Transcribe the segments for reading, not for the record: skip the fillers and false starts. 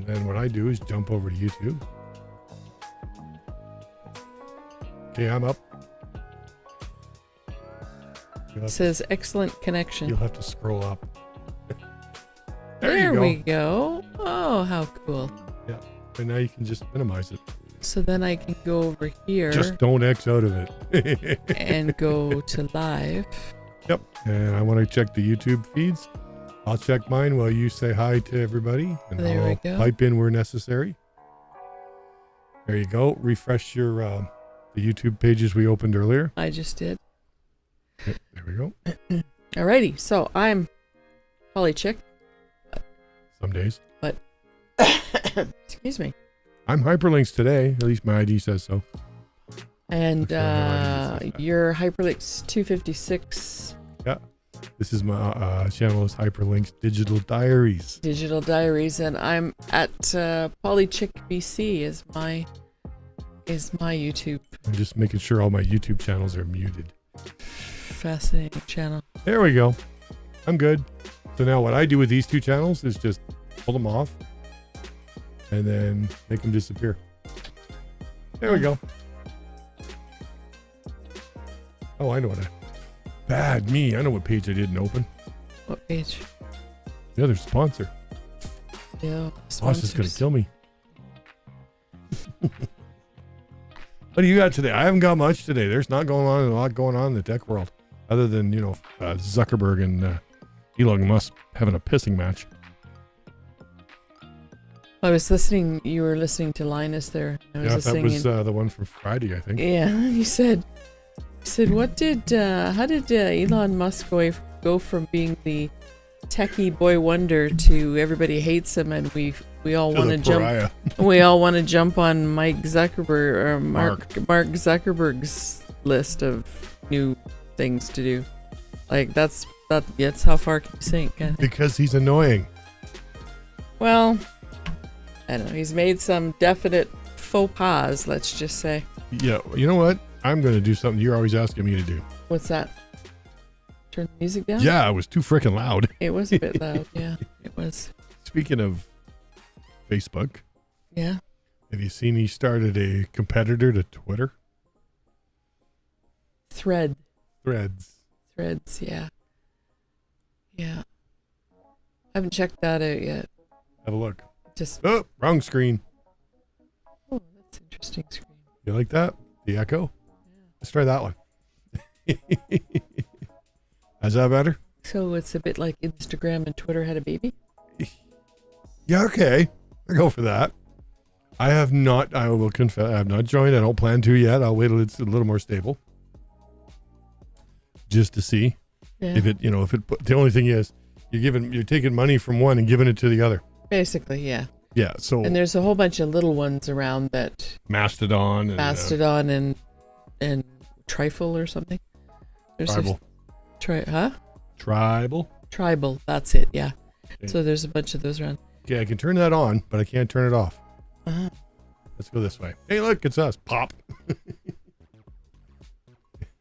And then what I do is jump over to YouTube. Okay, I'm up. It says excellent connection. You'll have to scroll up. There we go. Oh, how cool. Yeah, and now you can just minimize it. So then I can go over here. Just don't X out of it. And go to live. Yep, and I want to check the YouTube feeds. I'll check mine while you say hi to everybody. And There I'll we go. pipe in where necessary. There you go. Refresh your the YouTube pages we opened earlier. I just did. Yep, there we go. Alrighty, so I'm Polychick. Some days. But excuse me. I'm hyperlynx today. At least my ID says so. And Okay, your hyperlynx 256 Yeah. This is my channel is Hyperlynx Digital Diaries. Digital Diaries, and I'm at Polychick BC is my YouTube. I'm just making sure all my YouTube channels are muted. Fascinating channel. There we go. I'm good. So now what I do with these two channels is just pull them off and then make them disappear. There we go. Oh, I know what bad me. I know what page I didn't open. What page? The other sponsor. Yeah. Boss is going to kill me. What do you got today? I haven't got much today. There's not a lot going on in the tech world. Other than, Zuckerberg and Elon Musk having a pissing match. I was listening. You were listening to Linus there. I was That was and, the one from Friday, I think. Yeah, he said, how did Elon Musk go from being the techie boy wonder to everybody hates him and we all want to jump. We all want to jump on Mike Zuckerberg or Mark Zuckerberg's list of new things to do. Like that's how far can you sink? Because he's annoying. Well, I don't know. He's made some definite faux pas. Let's just say. Yeah, you know what? I'm going to do something you're always asking me to do. What's that? Turn the music down? Yeah, it was too freaking loud. It was a bit loud. Yeah, it was. Speaking of Facebook. Yeah. Have you seen he started a competitor to Twitter? Threads, yeah. Yeah. Haven't checked that out yet. Have a look. Just wrong screen. Oh, that's interesting screen. You like that? The echo? Yeah. Let's try that one. Is that better? So it's a bit like Instagram and Twitter had a baby? Yeah, okay. I'll go for that. I will confess, I have not joined. I don't plan to yet. I'll wait till it's a little more stable. Just to see if the only thing is you're taking money from one and giving it to the other. Basically, yeah. Yeah, so. And there's a whole bunch of little ones around that. Mastodon and Trifle or something. There's Tribal. Tribal, that's it, yeah. Okay. So there's a bunch of those around. Okay, I can turn that on, but I can't turn it off. Uh-huh. Let's go this way. Hey, look, it's us. Pop.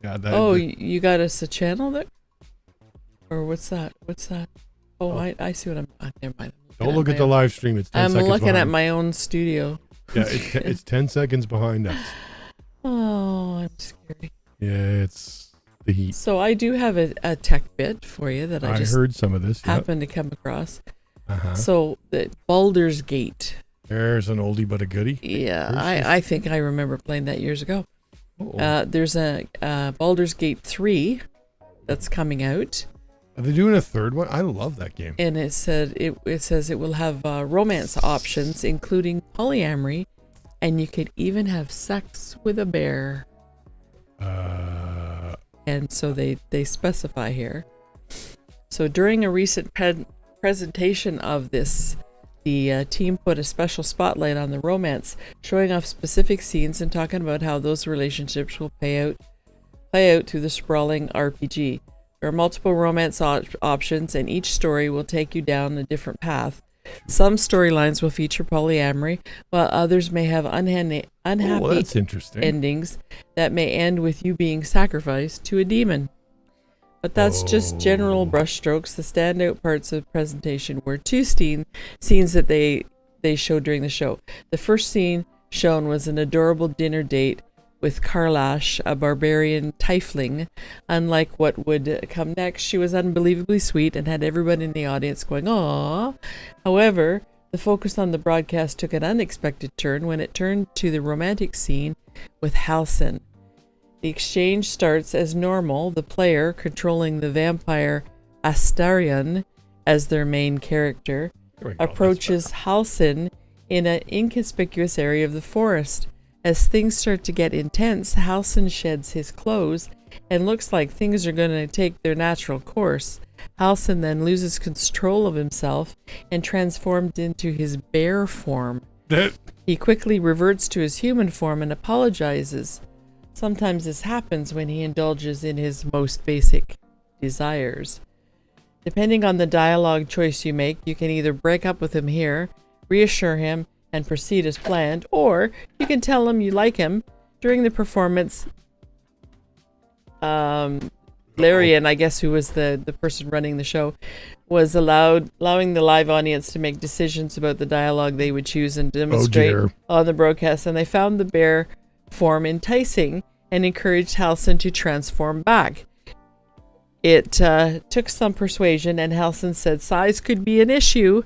You got us a channel there? Or what's that? Oh, I see what never mind. Don't look at the live stream. It's 10 seconds I'm looking behind. at my own studio. Yeah, it's 10 seconds behind us. Oh, I'm scary. Yeah, it's the heat. So I do have a tech bit for you that I just heard some of this. happened to come across. Uh-huh. So the Baldur's Gate. There's an oldie but a goodie. Yeah, I think I remember playing that years ago. There's a Baldur's Gate 3 that's coming out. Are they doing a third one? I love that game. And it says it will have romance options, including polyamory, and you could even have sex with a bear. And so they specify here. So during a recent presentation of this, the team put a special spotlight on the romance, showing off specific scenes and talking about how those relationships will play out through the sprawling RPG. There are multiple romance options, and each story will take you down a different path. Some storylines will feature polyamory, while others may have unhappy that's interesting. endings that may end with you being sacrificed to a demon. But that's just general brushstrokes. The standout parts of the presentation were two scenes that they they showed during the show. The first scene shown was an adorable dinner date with Karlash, a barbarian tiefling. Unlike what would come next, she was unbelievably sweet and had everyone in the audience going, "Aww." However, the focus on the broadcast took an unexpected turn when it turned to the romantic scene with Halsin. The exchange starts as normal. The player, controlling the vampire Astarion as their main character, approaches Halsin in an inconspicuous area of the forest. As things start to get intense, Halsin sheds his clothes and looks like things are going to take their natural course. Halsin then loses control of himself and transforms into his bear form. He quickly reverts to his human form and apologizes. Sometimes this happens when he indulges in his most basic desires. Depending on the dialogue choice you make, you can either break up with him here, reassure him, and proceed as planned, or you can tell him you like him. During the performance, Larian, I guess, who was the person running the show, was allowing the live audience to make decisions about the dialogue they would choose and demonstrate on the broadcast, and they found the bear form enticing and encouraged Halsin to transform back. It took some persuasion, and Halsin said size could be an issue.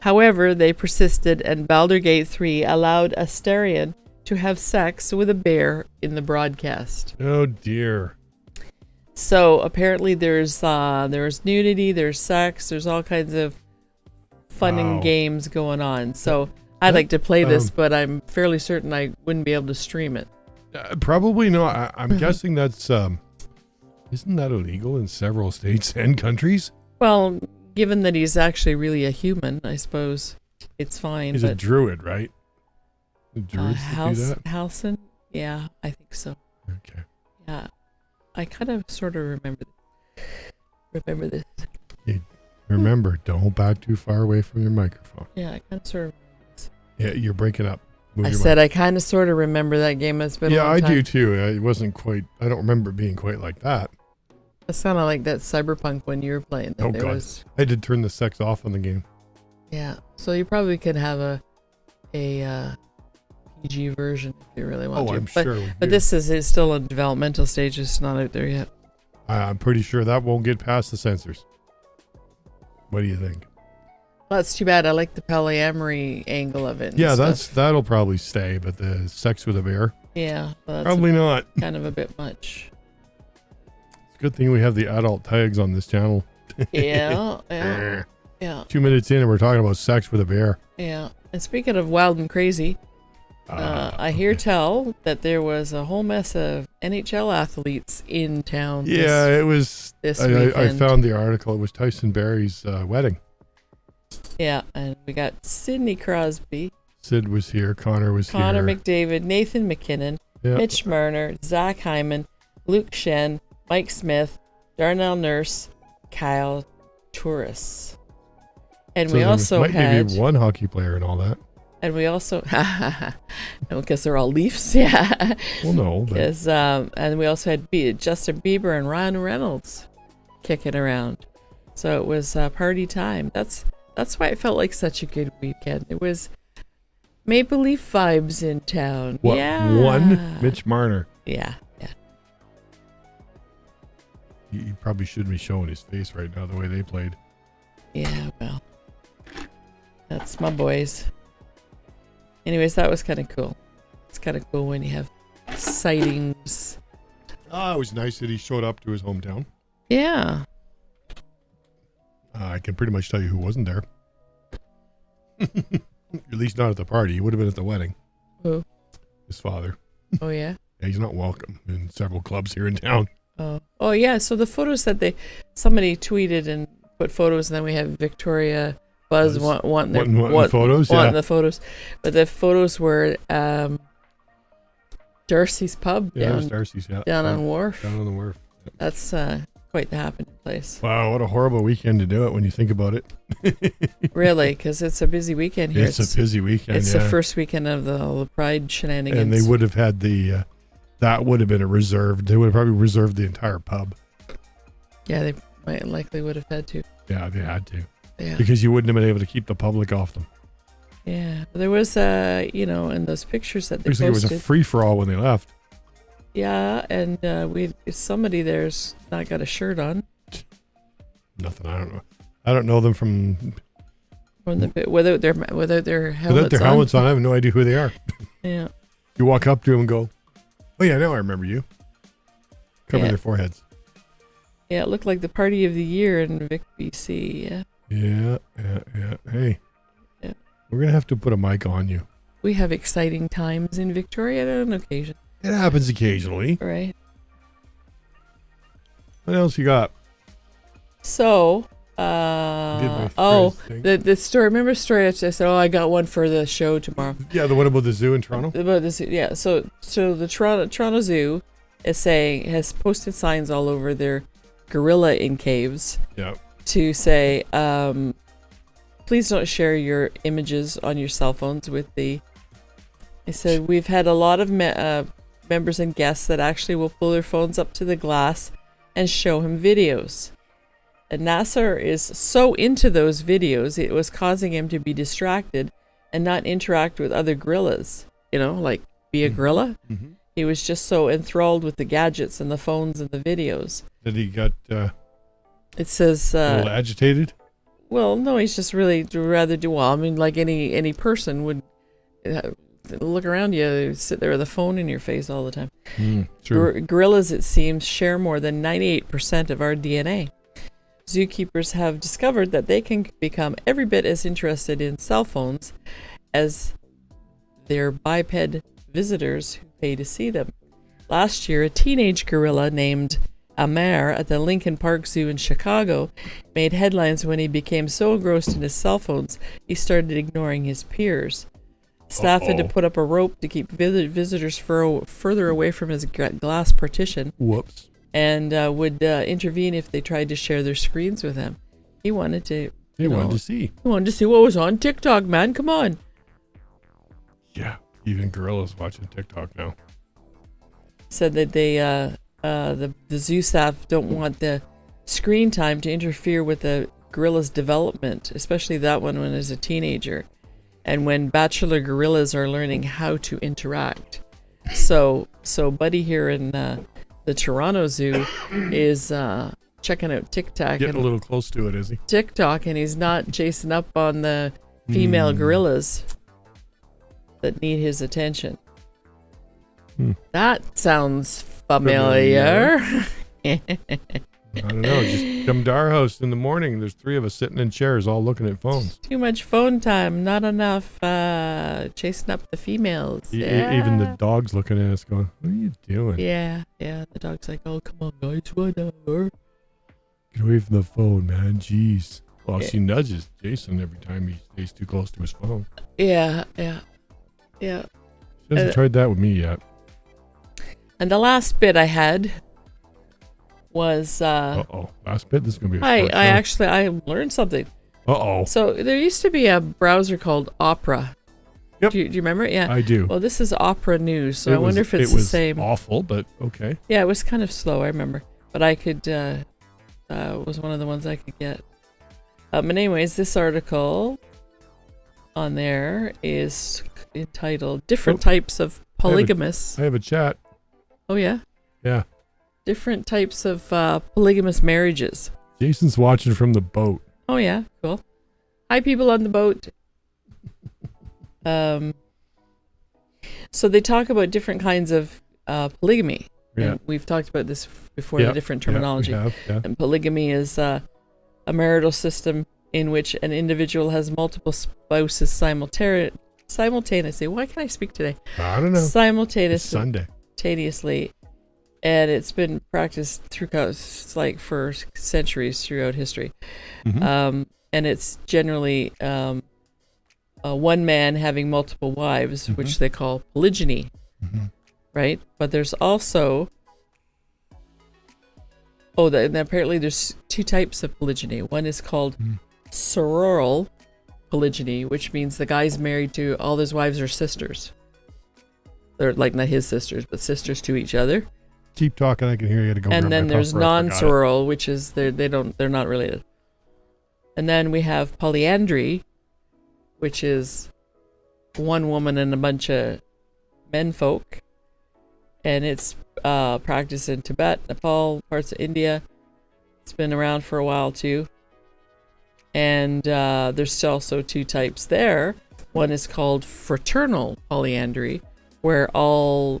However, they persisted, and Baldur's Gate 3 allowed Astarion to have sex with a bear in the broadcast. Oh dear. So apparently there's nudity, there's sex, there's all kinds of fun and games going on. So I'd like to play this, but I'm fairly certain I wouldn't be able to stream it. Probably not. I'm guessing that's isn't that illegal in several states and countries? Well, given that he's actually really a human, I suppose it's fine. He's a druid, right? The druids do that? Halsin? Yeah, I think so. Okay. Yeah. I kind of sort of remember this. Remember, don't back too far away from your microphone. Yeah, I kind of sort of remember this. Yeah, you're breaking up. I said I kind of sort of remember that game. It's been a long time. I do too. It wasn't quite, I don't remember it being quite like that. It's kind of like that Cyberpunk when you were playing. Oh, God. I did turn the sex off on the game. Yeah, so you probably could have a PG version if you really want to. I'm sure. But this is still a developmental stage. It's not out there yet. I'm pretty sure that won't get past the censors. What do you think? Well, that's too bad. I like the polyamory angle of it. Yeah, that'll probably stay, but the sex with a bear? Yeah. Well, probably not. Kind of a bit much. It's a good thing we have the adult tags on this channel. Yeah. 2 minutes in and we're talking about sex with a bear. Yeah. And speaking of wild and crazy, I hear tell that there was a whole mess of NHL athletes in town. Yeah, it was. I found the article. It was Tyson Berry's wedding. Yeah, and we got Sidney Crosby. Sid was here. Connor was here. Connor McDavid, Nathan McKinnon, Mitch Marner, Zach Hyman, Luke Shen, Mike Smith, Darnell Nurse, Kyle Turris. And so we also had maybe one hockey player and all that. And we also, because they're all Leafs, yeah. Well, no. But. And we also had Justin Bieber and Ryan Reynolds kicking around. So it was party time. That's why it felt like such a good weekend. It was Maple Leaf vibes in town. What, yeah. One? Mitch Marner. Yeah. He probably shouldn't be showing his face right now the way they played. Yeah, well. That's my boys. Anyways, that was kind of cool. It's kind of cool when you have sightings. It was nice that he showed up to his hometown. Yeah. I can pretty much tell you who wasn't there. At least not at the party. He would have been at the wedding. Who? His father. Oh, yeah? Yeah, he's not welcome in several clubs here in town. Oh yeah. So the photos that somebody tweeted and put photos, and then we have Victoria Buzz wanting the photos. The photos, but the photos were Darcy's pub down on Wharf. Down on the Wharf. That's quite the happening place. Wow, what a horrible weekend to do it when you think about it. Really, because it's a busy weekend here. It's a busy weekend. It's the first weekend of the Pride shenanigans. And they would have had that would have been a reserved. They would have probably reserved the entire pub. Yeah, they likely would have had to. Yeah, they had to. Yeah. Because you wouldn't have been able to keep the public off them. Yeah, there was in those pictures that they Looks like it was posted. a free for all when they left. Yeah, and somebody there's not got a shirt on. Nothing. I don't know. I don't know them from Whether they're helmets without their helmets on. I have no idea who they are. Yeah. You walk up to them and go, "Oh yeah, now I remember you." Cover Yeah. their foreheads. Yeah, it looked like the party of the year in Vic, BC. Yeah. Yeah. Hey. Yeah. We're gonna have to put a mic on you. We have exciting times in Victoria on occasion. It happens occasionally. Right. What else you got? So, thing. the story. Remember the story I said, I got one for the show tomorrow. Yeah, the one about the zoo in Toronto. About this, yeah. So the Toronto Zoo has posted signs all over their gorilla in caves. Yeah. To say, please don't share your images on your cell phones with the. They said we've had a lot of members and guests that actually will pull their phones up to the glass and show him videos. And Nasser is so into those videos, it was causing him to be distracted and not interact with other gorillas. Like be a gorilla. Mm-hmm. He was just so enthralled with the gadgets and the phones and the videos. That he got It says a little agitated. Well, no, he's just really rather do well. I mean, like any person would look around you, sit there with a phone in your face all the time. True. Gorillas, it seems, share more than 98% of our DNA. Zookeepers have discovered that they can become every bit as interested in cell phones as their biped visitors who pay to see them. Last year, a teenage gorilla named Amer at the Lincoln Park Zoo in Chicago made headlines when he became so engrossed in his cell phones he started ignoring his peers. Staff had to put up a rope to keep visitors further away from his glass partition. Whoops. And would intervene if they tried to share their screens with him. He wanted to. He wanted to see. He wanted to see what was on TikTok, man. Come on. Yeah, even gorillas watching TikTok now. Said that the zoo staff don't want the screen time to interfere with the gorilla's development, especially that one when he's a teenager, and when bachelor gorillas are learning how to interact. So Buddy here in the Toronto Zoo is checking out TikTok. Getting a little close to it, is he? TikTok, and he's not chasing up on the female gorillas that need his attention. That sounds familiar. I don't know. Just come to our house in the morning. There's 3 of us sitting in chairs all looking at phones. Too much phone time, not enough chasing up the females. Even the dog's looking at us going, what are you doing? Yeah. The dog's like, oh, come on, guys, whatever. Get away from the phone, man. Jeez. Well, she nudges Jason every time he stays too close to his phone. Yeah. She hasn't tried that with me yet. And the last bit I had was last bit. This is gonna be. I learned something. So there used to be a browser called Opera. Yep. Do you remember it? Yeah, I do. Well, this is Opera News, so I wonder if it's the same. It was awful, but okay. Yeah, it was kind of slow. I remember, but I could. Was one of the ones I could get. But anyways, this article on there is entitled "Different Types of Polygamous." I have a chat. Oh yeah. Yeah. Different types of polygamous marriages. Jason's watching from the boat. Oh yeah, cool. Hi, people on the boat. So they talk about different kinds of polygamy. Yeah. And we've talked about this before, the different terminology. Yeah, we have, yeah. And polygamy is a marital system in which an individual has multiple spouses simultaneously. Why can't I speak today? I don't know. Simultaneously. It's Sunday. And it's been practiced throughout, like, for centuries throughout history. Mm-hmm. And it's generally one man having multiple wives, which they call polygyny, right? But there's also and apparently there's 2 types of polygyny. One is called sororal polygyny, which means the guy's married to all his wives are sisters. They're like not his sisters, but sisters to each other. Keep talking. I can hear you. Gotta go. And then there's non-sororal, which is they're not related. And then we have polyandry, which is one woman and a bunch of men folk, and it's practiced in Tibet, Nepal, parts of India. It's been around for a while too. And there's also two types there. One is called fraternal polyandry, where all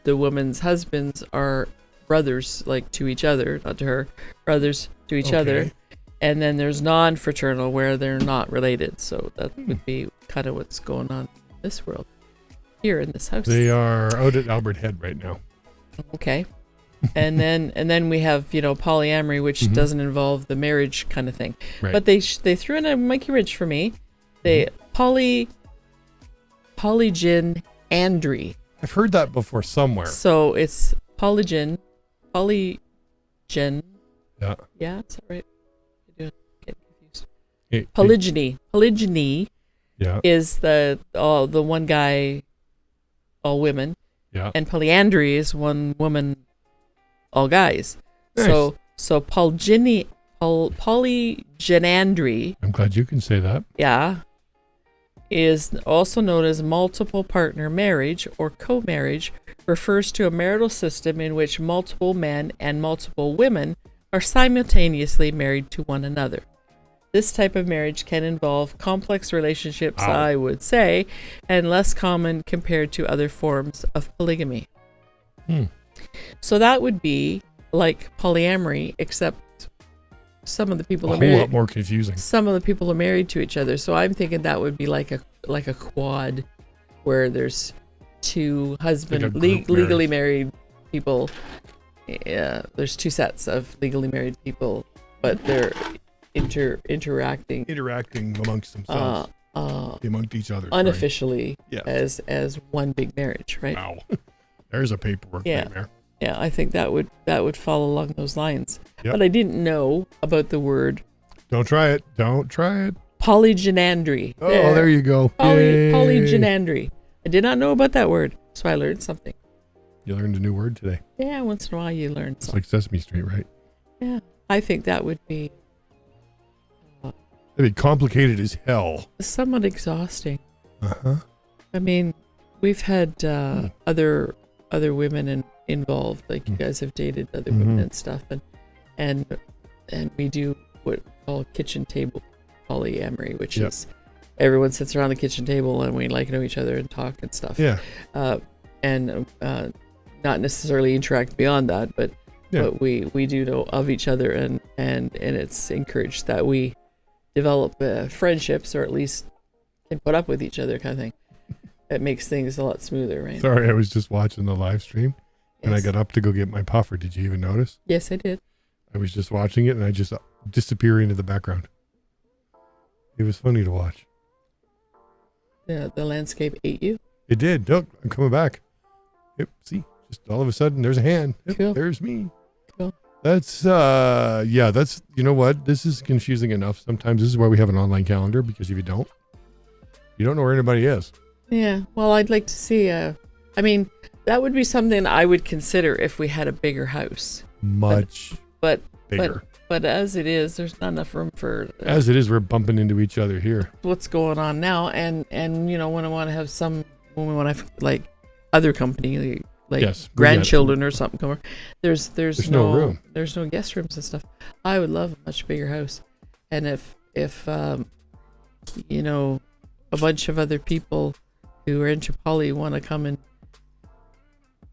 the woman's husbands are brothers, like to each other, not to her, brothers to each other. And then there's non-fraternal, where they're not related. So that would be kind of what's going on in this world, here in this house. They are out at Albert Head right now. Okay. And then we have, polyamory, which doesn't involve the marriage kind of thing. Right. But they threw in a Mikey Ridge for me. They polygynandry. I've heard that before somewhere. So it's polygen. Yeah. Yeah, that's all right. I do get confused. Hey, Polygyny yeah. is the one guy, all women. Yeah. And polyandry is one woman, all guys. Nice. So polygynandry, I'm glad you can say that. yeah, is also known as multiple partner marriage or co-marriage, refers to a marital system in which multiple men and multiple women are simultaneously married to one another. This type of marriage can involve complex relationships, I would say, and less common compared to other forms of polygamy. So that would be like polyamory, except some of the people A are whole married. lot more confusing. Some of the people are married to each other. So I'm thinking that would be like a quad, where there's two legally married people. Yeah, there's two sets of legally married people, but they're interacting amongst themselves, amongst each other, unofficially, yes. as one big marriage, right? Wow, there's a paperwork nightmare. Yeah, I think that would fall along those lines. Yep. But I didn't know about the word. Don't try it. Polygynandry. Oh, there you go. Polygynandry. I did not know about that word, so I learned something. You learned a new word today. Yeah, once in a while you learn It's something. like Sesame Street, right? Yeah, I think that would be It'd be complicated as hell. somewhat exhausting. Uh-huh. I mean, we've had other women involved, like you guys have dated other women and stuff, and we do what we call kitchen table polyamory, which is everyone sits around the kitchen table and we know each other and talk and stuff. Yeah. And not necessarily interact beyond that, but we do know of each other, and it's encouraged that we develop friendships, or at least can put up with each other, kind of thing. It makes things a lot smoother, right? Sorry, I was just watching the live stream and I got up to go get my puffer. Did you even notice? Yes, I did. I was just watching it and I just disappear into the background. It was funny to watch. The landscape ate you. It did. Look, I'm coming back. Yep. See, just all of a sudden there's a hand. Yep, Cool. There's me. Cool. That's that's, you know what? This is confusing enough. Sometimes this is why we have an online calendar, because if you don't know where anybody is. Yeah. Well, I'd like to see. I mean, that would be something I would consider if we had a bigger house. Much bigger. But as it is, there's not enough room for. As it is, we're bumping into each other here. What's going on now? And when I want to have when we want to have like other company, like grandchildren or something come over, there's no room. There's no guest rooms and stuff. I would love a much bigger house, and if a bunch of other people who are into poly want to come and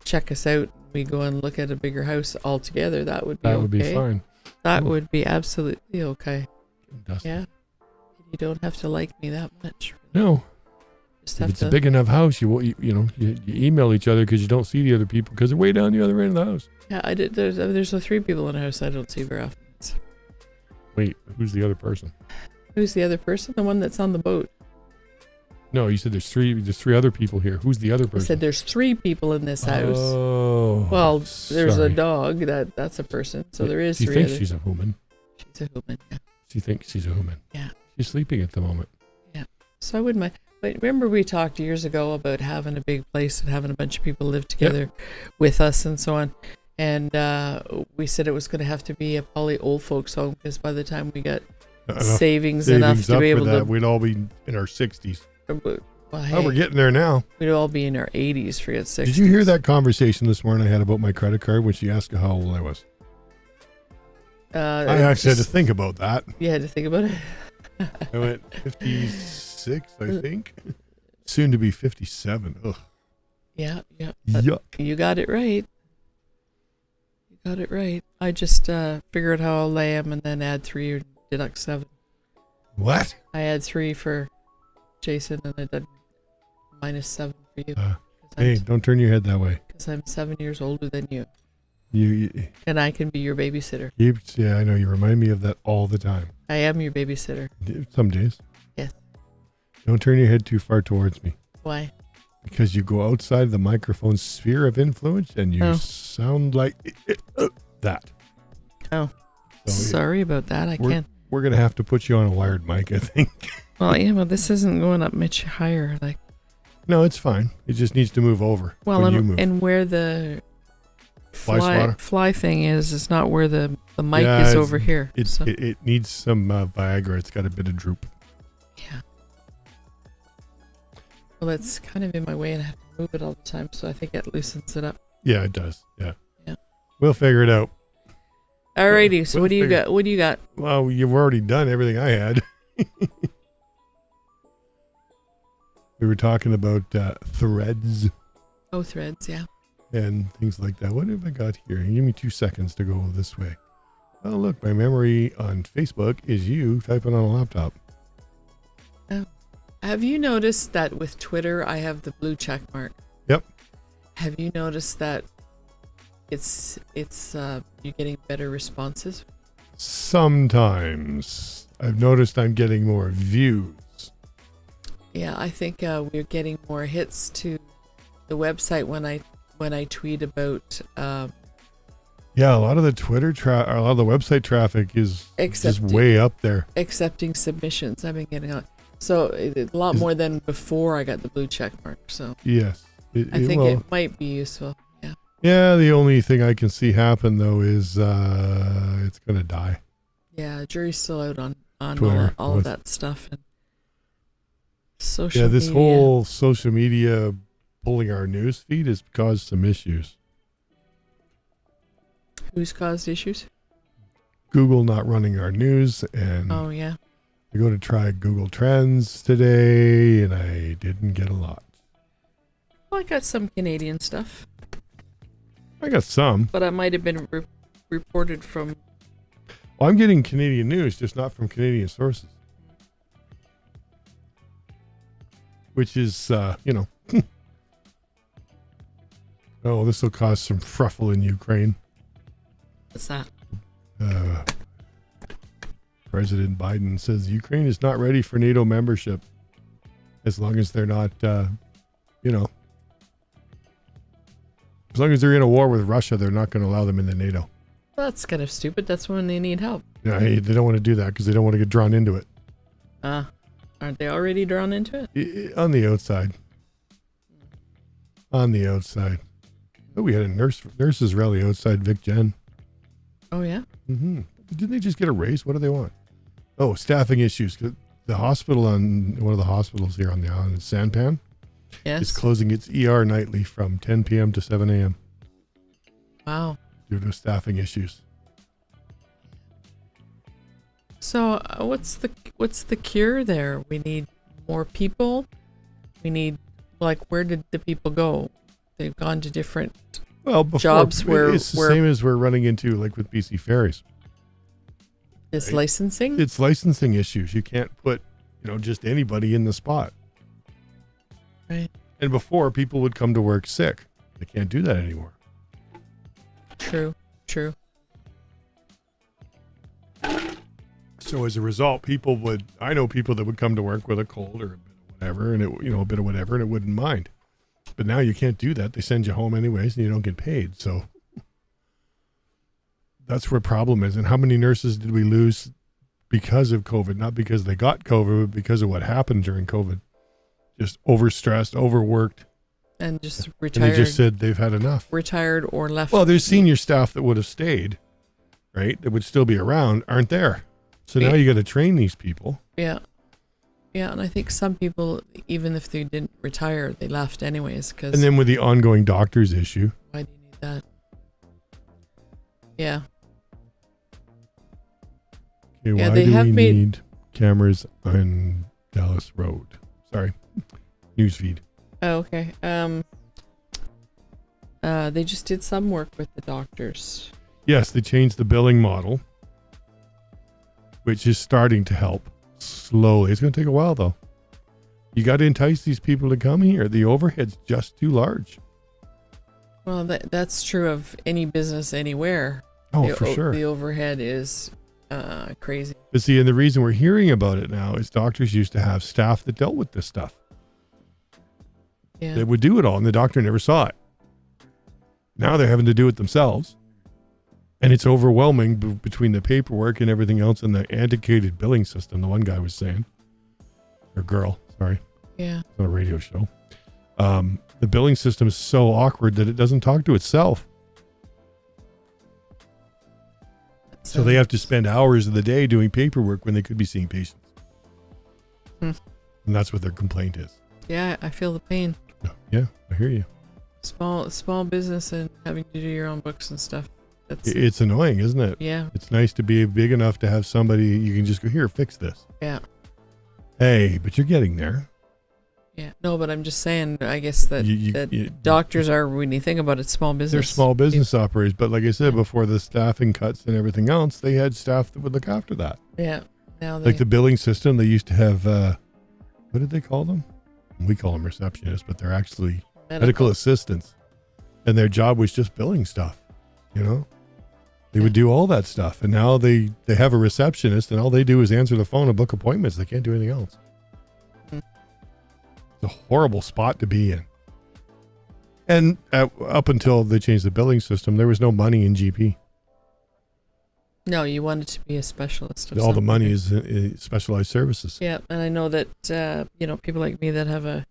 check us out, we go and look at a bigger house all together, that would be That would be fine. That would be absolutely okay. Dusty. Yeah. You don't have to like me that much. No. Just If have it's a big enough house, you email each other because you don't see the other people because they're way down the other end of the house. Yeah, I did. There's 3 people in a house I don't see very often. Wait, who's the other person? Who's the other person? The one that's on the boat. No, you said there's three other people here. Who's the other I person? said there's 3 people in this house. Oh. Well, there's sorry. a dog. That's a person. So there is She 3 thinks others. she's a human. She's a human. Yeah. She thinks she's a human. Yeah. She's sleeping at the moment. Yeah. So I wouldn't mind. But remember we talked years ago about having a big place and having a bunch of people live together with us and so on. And we said it was going to have to be a poly old folks home, because by the time we got savings enough to be able that, to, we'd all be in our 60s. Well, Oh, we're getting there now. we'd all be in our 80s for God's sake. Did you hear that conversation this morning I had about my credit card when she asked how old I was? I actually had to think about that. You had to think about it? I went 56, I think. Soon to be 57. Ugh. Yeah. Yuck. You got it right. I just figure out how old I am and then add 3 or deduct 7. What? I add 3 for Jason and I did -7 for you. Hey, don't turn your head that way. Because I'm 7 years older than you. You And I can be your babysitter. yeah, I know. You remind me of that all the time. I am your babysitter. Some days. Yes. Don't turn your head too far towards me. Why? Because you go outside the microphone's sphere of influence and you sound like that. Oh. So, Sorry about that. I can't. We're going to have to put you on a wired mic, I think. Well, yeah, but this isn't going up much higher. Like. No, it's fine. It just needs to move over. Well, when you move. And where the Fly fly thing is not where the mic is over here. It needs some Viagra. It's got a bit of droop. Yeah. Well, it's kind of in my way and I have to move it all the time, so I think it loosens it up. Yeah, it does. Yeah. Yeah. We'll figure it out. Alrighty, so what do you got? What do you got? Well, you've already done everything I had. We were talking about threads. Oh, threads, yeah. And things like that. What have I got here? Give me 2 seconds to go this way. Oh, look, my memory on Facebook is you typing on a laptop. Oh. Have you noticed that with Twitter, I have the blue check mark? Yep. Have you noticed that it's you're getting better responses? Sometimes. I've noticed I'm getting more views. Yeah, I think we're getting more hits to the website when I tweet about. Yeah, a lot of the a lot of the website traffic is just way up there. Accepting submissions, I've been getting a lot more than before I got the blue check mark. So yes, I think it might be useful. Yeah. Yeah, the only thing I can see happen though is it's gonna die. Yeah, jury's still out on Twitter, all of that stuff and social. Yeah, this media. whole social media pulling our news feed has caused some issues. Who's caused issues? Google not running our news, and oh yeah, I go to try Google Trends today, and I didn't get a lot. Well, I got some Canadian stuff. I got some, but I might have been reported from. Well, I'm getting Canadian news, just not from Canadian sources, which is, oh, this will cause some fruffle in Ukraine. What's that? President Biden says Ukraine is not ready for NATO membership as long as they're not, as long as they're in a war with Russia, they're not going to allow them into NATO. Well, that's kind of stupid. That's when they need help. Yeah, they don't want to do that because they don't want to get drawn into it. Aren't they already drawn into it? On the outside. On the outside. Oh, we had a nurses rally outside Vic Gen. Oh, yeah? Mm-hmm. Didn't they just get a raise? What do they want? Oh, staffing issues. The hospital one of the hospitals here on the island, Sanpan, is closing its ER nightly from 10 p.m. to 7 a.m. Wow. Due to staffing issues. So what's the cure there? We need more people. We need, where did the people go? They've gone to different jobs where it's the same as we're running into with BC Ferries. It's licensing? It's licensing issues. You can't put, just anybody in the spot. Right. And before, people would come to work sick. They can't do that anymore. True. So as a result, I know people that would come to work with a cold or a bit of whatever, and it wouldn't mind. But now you can't do that. They send you home anyways, and you don't get paid. So that's where the problem is. And how many nurses did we lose because of COVID? Not because they got COVID, but because of what happened during COVID. Just overstressed, overworked. And just retired. And they just said they've had enough. Retired or left. Well, there's senior staff that would have stayed, right? That would still be around, aren't there. So now you got to train these people. Yeah. Yeah, and I think some people, even if they didn't retire, they left anyways. And then with the ongoing doctors issue. Why do you need that? Yeah. Okay, why do we need cameras on Dallas Road? Sorry. Newsfeed. Oh, okay. They just did some work with the doctors. Yes, they changed the billing model, which is starting to help slowly. It's going to take a while, though. You got to entice these people to come here. The overhead's just too large. Well, that's true of any business anywhere. Oh, for sure. The overhead is crazy. But see, and the reason we're hearing about it now is doctors used to have staff that dealt with this stuff. Yeah. They would do it all, and the doctor never saw it. Now they're having to do it themselves. And it's overwhelming between the paperwork and everything else and the antiquated billing system, the one guy was saying. Or girl, sorry. Yeah. It's not a radio show. The billing system is so awkward that it doesn't talk to itself. So they have to spend hours of the day doing paperwork when they could be seeing patients. And that's what their complaint is. Yeah, I feel the pain. Yeah, I hear you. Small business and having to do your own books and stuff. It's annoying, isn't it? Yeah. It's nice to be big enough to have somebody you can just go, here, fix this. Yeah. Hey, but you're getting there. Yeah. No, but I'm just saying, I guess that doctors are, when you think about it, small business. They're small business operators. But like I said, before the staffing cuts and everything else, they had staff that would look after that. Yeah. Now like the billing system, they used to have, what did they call them? We call them receptionists, but they're actually medical assistants. And their job was just billing stuff, you know? They would do all that stuff. And now they have a receptionist and all they do is answer the phone and book appointments. They can't do anything else. It's a horrible spot to be in. And up until they changed the billing system, there was no money in GP. No, you wanted to be a specialist. All the money is in specialized services. Yeah, and I know that, people like me that have a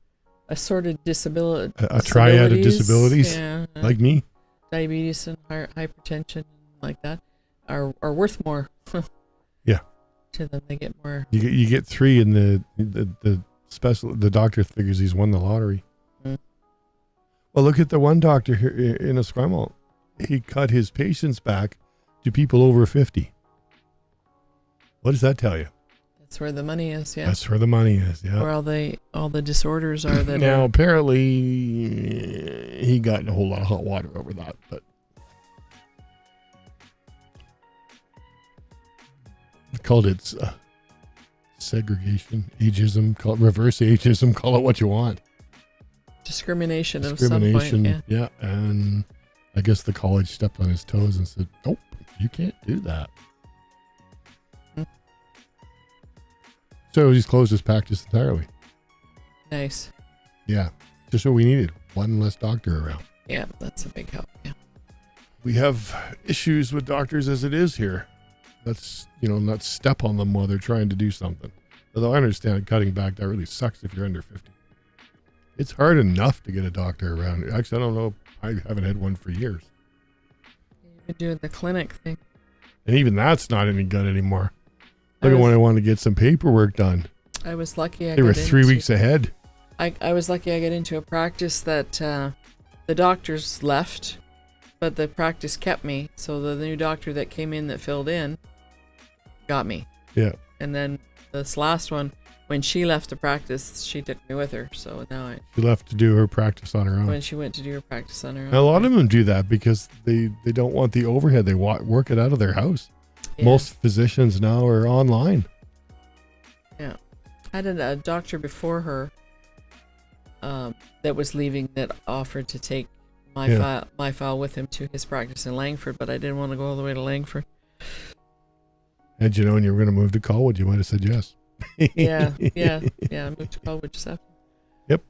assorted disability. A triad of disabilities, like me. Diabetes and hypertension, like that, are worth more. Yeah. To them, they get more. You get 3 in the doctor figures he's won the lottery. Well, look at the one doctor here in Esquimalt. He cut his patients back to people over 50. What does that tell you? That's where the money is. Yeah. That's where the money is. Yeah. Where all the disorders are. That now apparently he got a whole lot of hot water over that, but called it segregation, ageism, call it reverse ageism, call it what you want. Discrimination of some point. Yeah. And I guess the college stepped on his toes and said, nope, you can't do that. So he's closed his practice entirely. Nice. Yeah. Just what we needed. One less doctor around. Yeah, that's a big help. Yeah. We have issues with doctors as it is here. Let's, not step on them while they're trying to do something. Although I understand cutting back, that really sucks if you're under 50. It's hard enough to get a doctor around. Actually, I don't know. I haven't had one for years. You've been doing the clinic thing. And even that's not any good anymore. Look at when I wanted to get some paperwork done. I was lucky. They were 3 weeks ahead. I was lucky I got into a practice that the doctors left, but the practice kept me. So the new doctor that came in that filled in got me. Yeah. And then this last one, when she left the practice, she took me with her. So now she left to do her practice on her own. When she went to do her practice on her own. A lot of them do that because they don't want the overhead. They work it out of their house. Yeah. Most physicians now are online. Yeah. I had a doctor before her that was leaving that offered to take my file with him to his practice in Langford, but I didn't want to go all the way to Langford. Had you known you were going to move to Colwood, you might have said yes. Yeah. I moved to Colwood just after. Yep.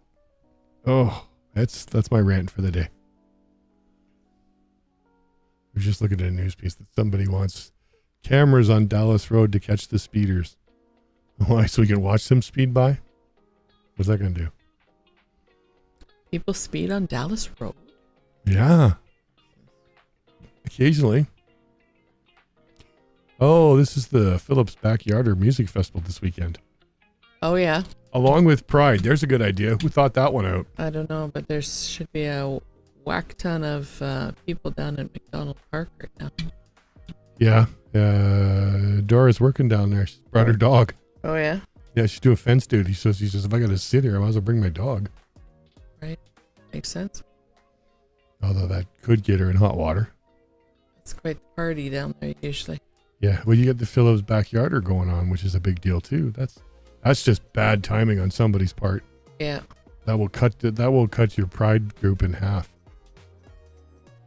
Oh, that's my rant for the day. I was just looking at a news piece that somebody wants cameras on Dallas Road to catch the speeders. Why? So we can watch them speed by? What's that going to do? People speed on Dallas Road? Yeah. Occasionally. Oh, this is the Phillips Backyarder Music Festival this weekend. Oh, yeah. Along with Pride. There's a good idea. Who thought that one out? I don't know, but there should be a whack ton of people down at McDonald Park right now. Yeah. Dora's working down there. She's brought her dog. Oh, yeah? Yeah, she's doing fence duty. So she says, if I got to sit here, I might as well bring my dog. Right. Makes sense. Although that could get her in hot water. It's quite the party down there usually. Yeah, well, you get the Phillips backyarder going on, which is a big deal too. That's just bad timing on somebody's part. Yeah. That will cut your Pride group in half.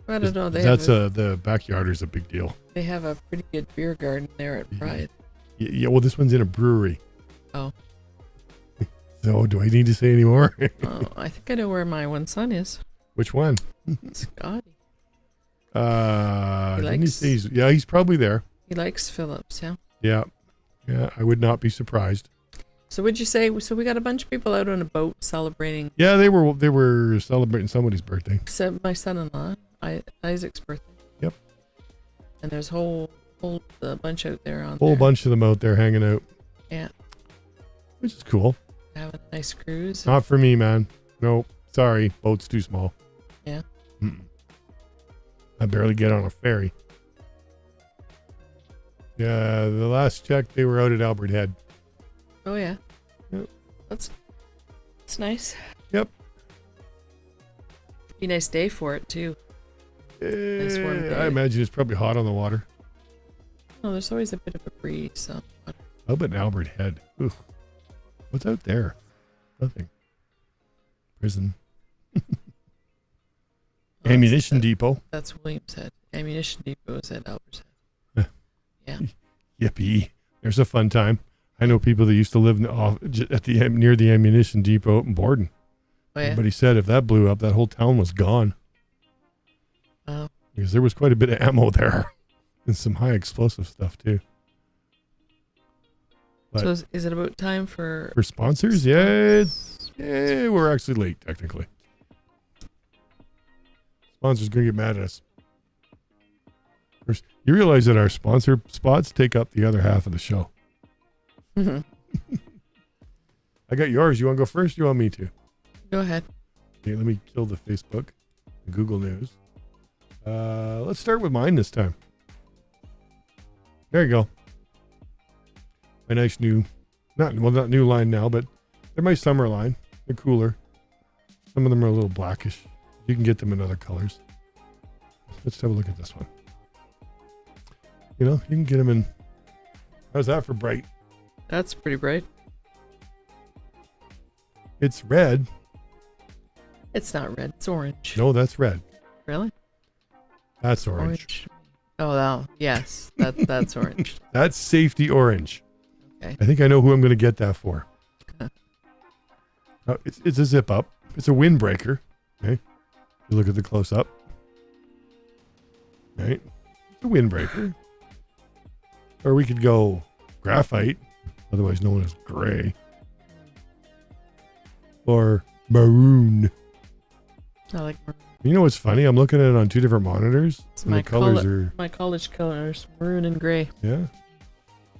I don't know. The backyarder's a big deal. They have a pretty good beer garden there at Pride. Yeah, well, this one's in a brewery. Oh. So, do I need to say any more? Oh, I think I know where my one son is. Which one? Scotty. He's probably there. He likes Phillips, yeah. Yeah, I would not be surprised. So would you say, so we got a bunch of people out on a boat celebrating? Yeah, they were celebrating somebody's birthday. My son-in-law, Isaac's birthday. Yep. And there's a whole bunch out there on Whole bunch of them out there hanging out. Yeah. Which is cool. Having a nice cruise. Not for me, man. Nope. Sorry, boat's too small. Yeah. I barely get on a ferry. Yeah, the last check, they were out at Albert Head. Oh, yeah. Yep. That's nice. Yep. Be a nice day for it, too. Nice warm day. I imagine it's probably hot on the water. Oh, there's always a bit of a breeze. So. How about Albert Head? Ooh. What's out there? Nothing. Prison. Ammunition depot. That's Williams Head. Ammunition depot is at Albert's Head. Yeah. Yippee. There's a fun time. I know people that used to live near the ammunition depot in Borden. Oh, yeah? Everybody said if that blew up, that whole town was gone. Oh. Because there was quite a bit of ammo there. And some high explosive stuff, too. But so is it about time for sponsors? Yeah, we're actually late, technically. Sponsors going to get mad at us. Of course, you realize that our sponsor spots take up the other half of the show. Mm-hmm. I got yours. You want to go first? You want me to? Go ahead. Okay, let me kill the Facebook, the Google News. Let's start with mine this time. There you go. My nice new, not new line now, but they're my summer line. They're cooler. Some of them are a little blackish. You can get them in other colors. Let's have a look at this one. You can get them in. How's that for bright? That's pretty bright. It's red. It's not red. It's orange. No, that's red. Really? That's orange. Oh, no. Yes. That's orange. That's safety orange. Okay. I think I know who I'm going to get that for. It's a zip up. It's a windbreaker. Okay. You look at the close up. Right. It's a windbreaker. Or we could go graphite, otherwise known as gray. Or maroon. I like maroon. You know what's funny? I'm looking at it on two different monitors. It's and my the colors are. My college colors, maroon and gray. Yeah.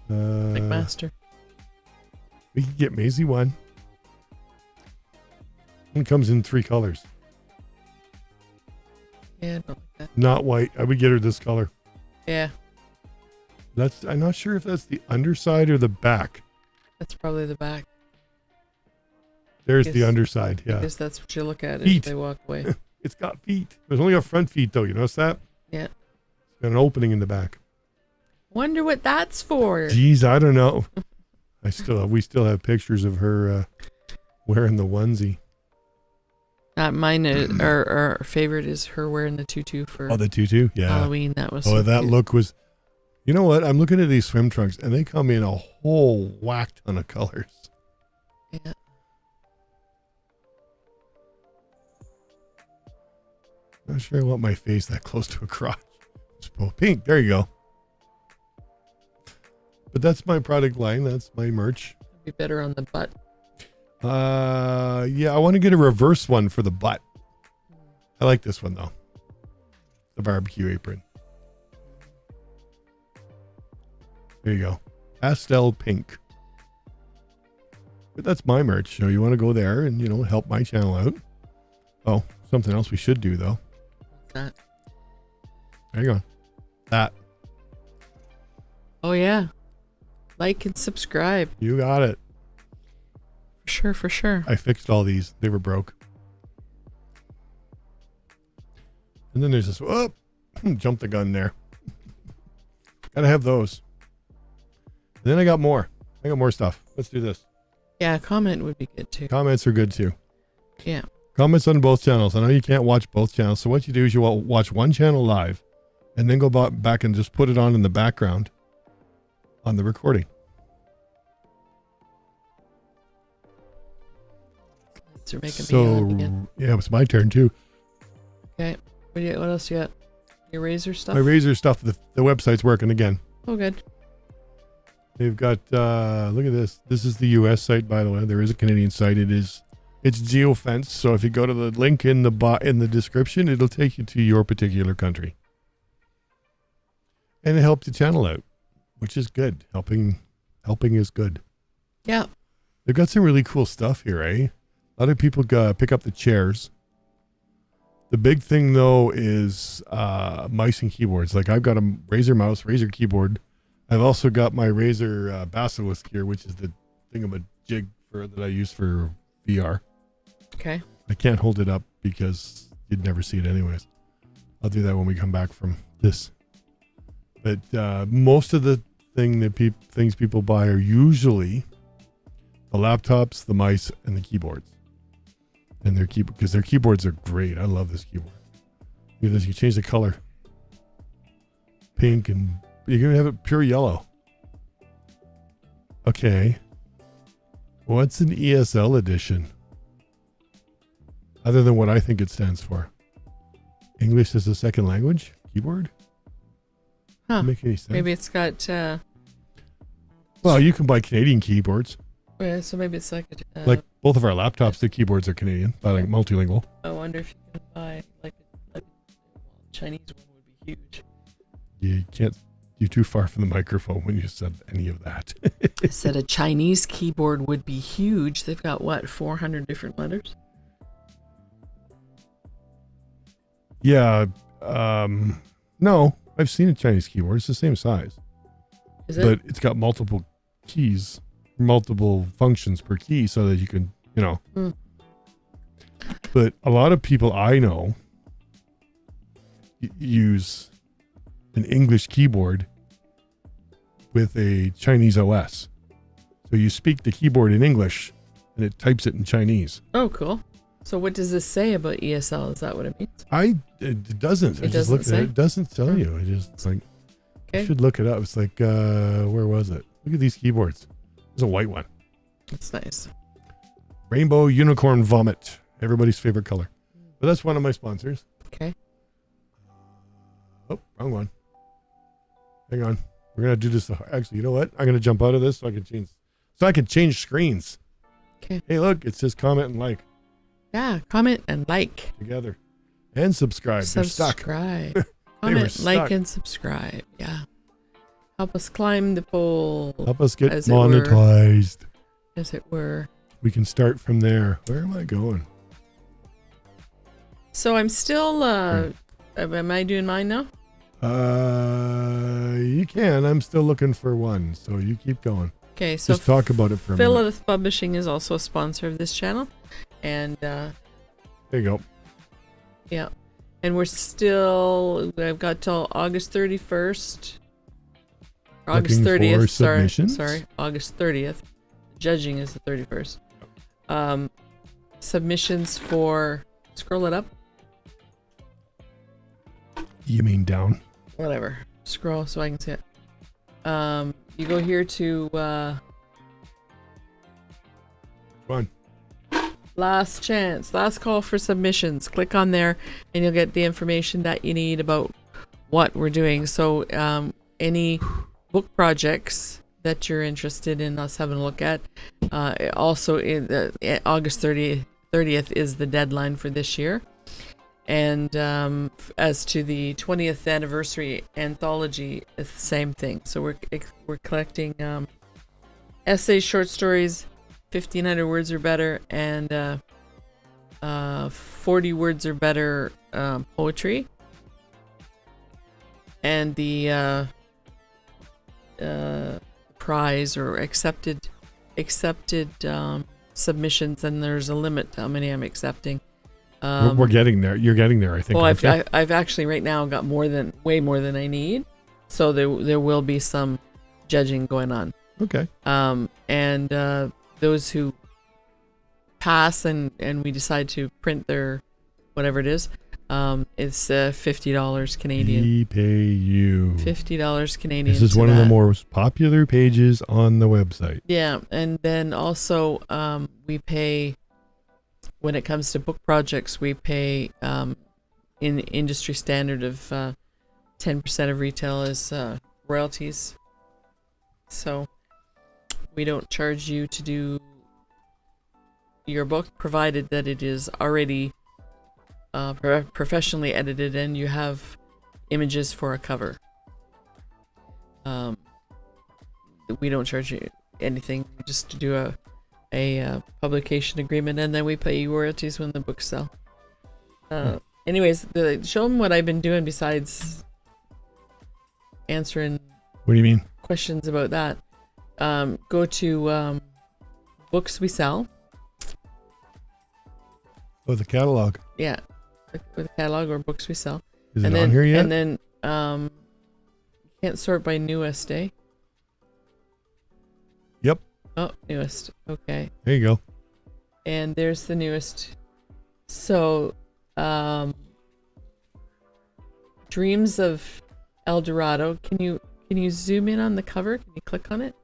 McMaster. We could get Maisie one. It comes in 3 colors. Yeah, I don't like that. Not white. I would get her this color. Yeah. I'm not sure if that's the underside or the back. That's probably the back. There's the underside. Yeah. I guess that's what you look at Feet. if they walk away. It's got feet. There's only got front feet though. You notice that? Yeah. It's got an opening in the back. Wonder what that's for. Geez, I don't know. We still have pictures of her wearing the onesie. Mine, our favorite is her wearing the tutu for the tutu? Yeah. Halloween. That was that cute. look was, you know what? I'm looking at these swim trunks and they come in a whole whack ton of colors. Yeah. Not sure I want my face that close to a crotch. Pink. There you go. But that's my product line. That's my merch. It'd be better on the butt. Yeah, I want to get a reverse one for the butt. I like this one though. The barbecue apron. There you go. Pastel pink. But that's my merch. So you want to go there and, help my channel out. Oh, something else we should do, though. What's that? There you go. That. Oh, yeah. Like and subscribe. You got it. For sure, for sure. I fixed all these. They were broke. And then there's this, jump the gun there. Gotta have those. And then I got more. I got more stuff. Let's do this. Yeah, comment would be good too. Comments are good too. Yeah. Comments on both channels. I know you can't watch both channels. So what you do is you watch one channel live and then go back and just put it on in the background on the recording. They're making me yawn again. Yeah, it's my turn too. Okay. What else you got? Your razor stuff? My razor stuff, the website's working again. Oh, good. They've got, look at this. This is the US site, by the way. There is a Canadian site. It's geofenced. So if you go to the link in the description, it'll take you to your particular country. And it helps the channel out, which is good. Helping is good. Yeah. They've got some really cool stuff here, eh? A lot of people pick up the chairs. The big thing, though, is mice and keyboards. Like, I've got a Razer mouse, Razer keyboard. I've also got my Razer Basilisk here, which is the thingamajig that I use for VR. Okay. I can't hold it up because you'd never see it anyways. I'll do that when we come back from this. But most of the things people buy are usually the laptops, the mice, and the keyboards. And because their keyboards are great. I love this keyboard. Look at this. You change the color. Pink, and you can have it pure yellow. Okay. What's an ESL edition? Other than what I think it stands for. English as a second language keyboard? Huh. Doesn't make any sense. Maybe it's got... well, you can buy Canadian keyboards. Yeah, so maybe it's like... like both of our laptops, the keyboards are Canadian, like multilingual. I wonder if you can buy like a Chinese one would be huge. You can't... You're too far from the microphone when you said any of that. I said a Chinese keyboard would be huge. They've got, what, 400 different letters? Yeah. No, I've seen a Chinese keyboard. It's the same size. Is it? But it's got multiple keys, multiple functions per key so that you can, But a lot of people I know use an English keyboard with a Chinese OS. So you speak the keyboard in English and it types it in Chinese. Oh, cool. So what does this say about ESL? Is that what it means? It doesn't. It doesn't say? It doesn't tell you. It just, it's like, okay. You should look it up. It's like, where was it? Look at these keyboards. There's a white one. That's nice. Rainbow Unicorn Vomit. Everybody's favorite color. But that's one of my sponsors. Okay. Oh, wrong one. Hang on. We're going to do this. Actually, you know what? I'm going to jump out of this so I can change screens. Okay. Hey, look. It says comment and like. Yeah. Comment and like. Together. And subscribe. Subscribe. Comment, like, and subscribe. Yeah. Help us climb the pole. Help us get monetized. As it were. We can start from there. Where am I going? So I'm still, am I doing mine now? You can. I'm still looking for one. So you keep going. Okay. So just talk about it for a minute. Philith Publishing is also a sponsor of this channel. And, there you go. Yeah. And we're still, I've got till August 31st. August 30th, sorry, August 30th. Judging is the 31st. Submissions for, scroll it up. You mean down? Whatever. Scroll so I can see it. You go here to, One. Last chance, last call for submissions. Click on there and you'll get the information that you need about what we're doing. So any book projects that you're interested in us having a look at, also in August 30th is the deadline for this year. And as to the 20th anniversary anthology, it's the same thing. So we're collecting essays, short stories, 1,500 words or better, and 40 words or better poetry. And the prize or accepted submissions, and there's a limit to how many I'm accepting. We're getting there. You're getting there, I think. Well, I've actually right now got way more than I need, so there will be some judging going on. Okay. And those who pass and we decide to print their whatever it is, it's $50 Canadian. We pay you $50 Canadian. This is one of the most popular pages on the website. Yeah, and then also we pay. When it comes to book projects, we pay in the industry standard of 10% of retail as royalties. So we don't charge you to do your book, provided that it is already professionally edited and you have images for a cover. We don't charge you anything just to do a publication agreement, and then we pay you royalties when the books sell. Anyways, show them what I've been doing besides answering. What do you mean? Questions about that. Go to Books We Sell. Oh, the catalog. Yeah, the catalog or Books We Sell. Is it on here yet? And then can't sort by newest, eh? Yep. Oh, newest. Okay. There you go. And there's the newest. So, Dreams of El Dorado. Can you zoom in on the cover? Can you click on it?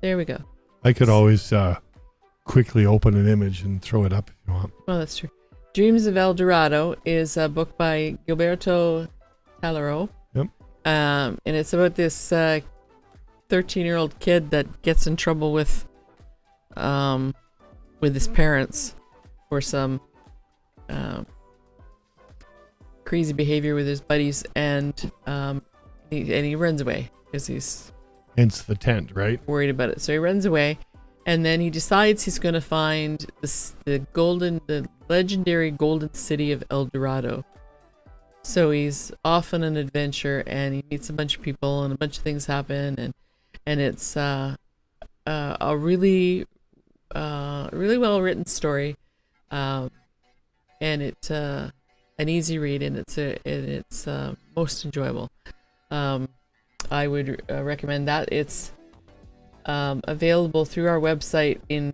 There we go. I could always quickly open an image and throw it up if you want. Well, that's true. Dreams of El Dorado is a book by Gilberto Talero. Yep. And it's about this 13-year-old kid that gets in trouble with his parents for some crazy behavior with his buddies, and he runs away because he's hence the tent, right? Worried about it. So he runs away, and then he decides he's going to find the legendary golden city of El Dorado. So he's off on an adventure, and he meets a bunch of people, and a bunch of things happen, and it's a really well written story, and it's an easy read, and it's most enjoyable. I would recommend that. It's available through our website in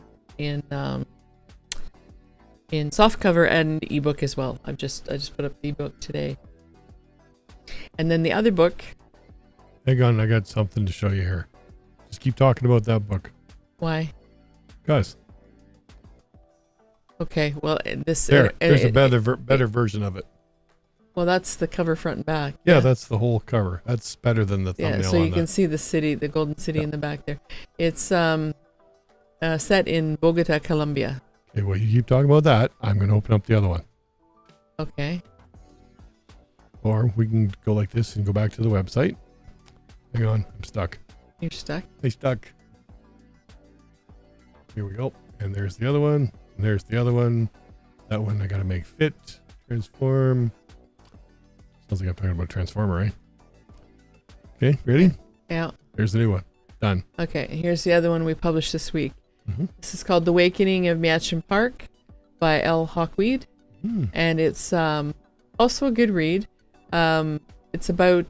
softcover and ebook as well. I just put up the ebook today. And then the other book. Hang on, I got something to show you here. Just keep talking about that book. Why? Because. Okay, well, there's a better version of it. Well, that's the cover front and back. Yeah, that's the whole cover. That's better than the thumbnail. Yeah, so you can see the city, the golden city in the back there. It's set in Bogota, Colombia. Okay, well, you keep talking about that. I'm going to open up the other one. Okay. Or we can go like this and go back to the website. Hang on, I'm stuck. You're stuck? I'm stuck. Here we go. And there's the other one. And there's the other one. That one I got to make fit. Transform. Sounds like I'm talking about Transformer, right? Okay, ready? Yeah. There's the new one. Done. Okay, here's the other one we published this week. Mm-hmm. This is called The Awakening of Meacham Park by L. Hawkweed. Mm. And it's also a good read. It's about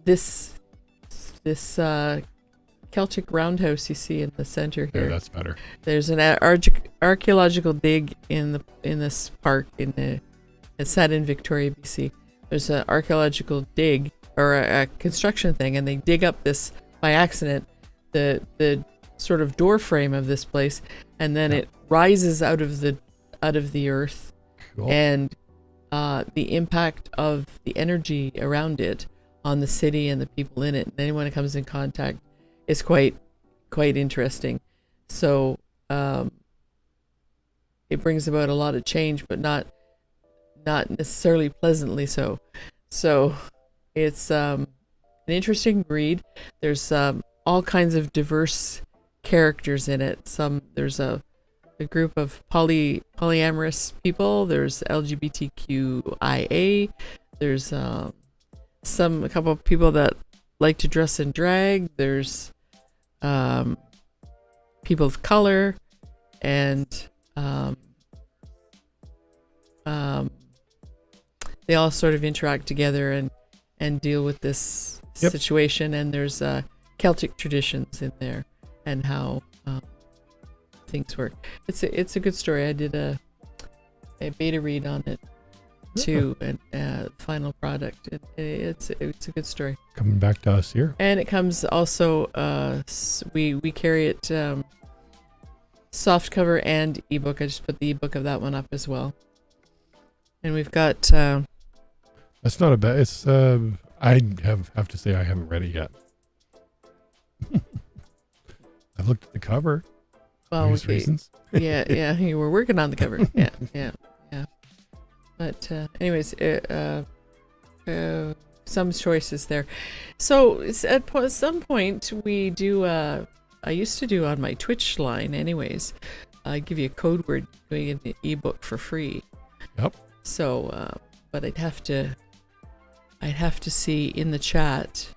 this Celtic roundhouse you see in the center here. Yeah, that's better. There's an archaeological dig in this park. It's set in Victoria, BC. There's an archaeological dig or a construction thing, and they dig up this by accident the sort of door frame of this place, and then it rises out of the earth. Cool. And the impact of the energy around it on the city and the people in it, and anyone that comes in contact, is quite interesting. So it brings about a lot of change, but not necessarily pleasantly so. So it's interesting read. There's all kinds of diverse characters in it. There's a group of polyamorous people. There's LGBTQIA. There's a couple of people that like to dress in drag. There's people of color, and they all sort of interact together and deal with this situation. And there's Celtic traditions in there and how things work. It's a good story. I did a beta read on it too, and final product. It's a good story. Coming back to us here, and it comes also. We carry it soft cover and ebook. I just put the ebook of that one up as well. And we've got. That's not a bad. It's. I have to say I haven't read it yet. I've looked at the cover. Well, reasons. yeah, you were working on the cover. Yeah. But anyways, some choices there. So it's at some point we do. I used to do on my Twitch line, anyways. I give you a code word, doing an ebook for free. Yep. So, but I'd have to see in the chat.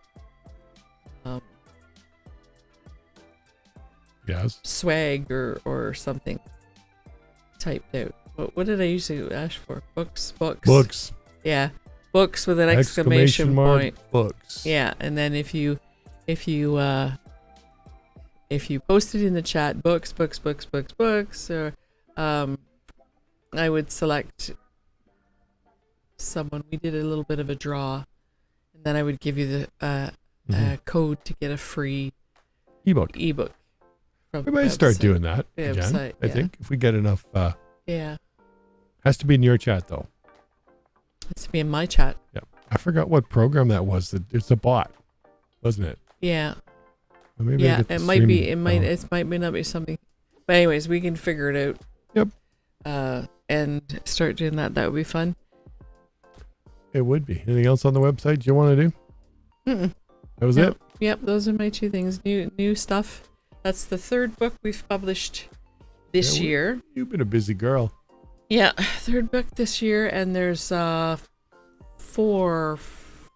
Yes. Swag or something typed out. What did I usually ask for? Books. Yeah, books with an exclamation point. Books. Yeah, and then if you post it in the chat, books, or I would select someone. We did a little bit of a draw, and then I would give you the code to get a free ebook. We might start doing that again. I think if we get enough. Has to be in your chat though. Has to be in my chat. Yeah, I forgot what program that was. It's a bot, wasn't it? Yeah. Well, maybe it might be. It might not be something. But anyways, we can figure it out. Yep. And start doing that. That would be fun. It would be. Anything else on the website you want to do? Mm-mm. That was it? Yep, those are my two things. New stuff. That's the third book we've published this year. You've been a busy girl. Yeah, third book this year, and there's 4.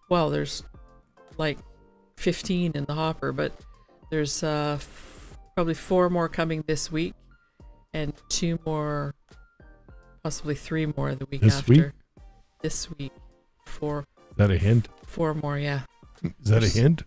Well, there's like 15 in the hopper, but there's probably 4 more coming this week, and 2 more, possibly 3 more the week after. This week, 4. Is that a hint? 4 more, yeah. Is that a hint?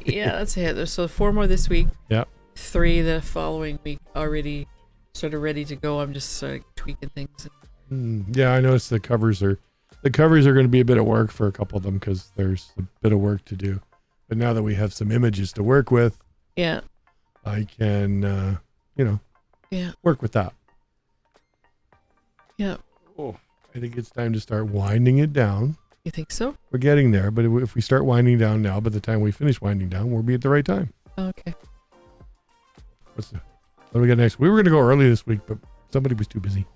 Yeah, that's a hint. So 4 more this week. Yeah. 3 the following week, already sort of ready to go. I'm just tweaking things. Yeah, I noticed the covers are going to be a bit of work for a couple of them because there's a bit of work to do. But now that we have some images to work with, yeah, I can, work with that. Yeah. Oh, I think it's time to start winding it down. You think so? We're getting there, but if we start winding down now, by the time we finish winding down, we'll be at the right time. Okay. What do we got next? We were going to go early this week, but somebody was too busy.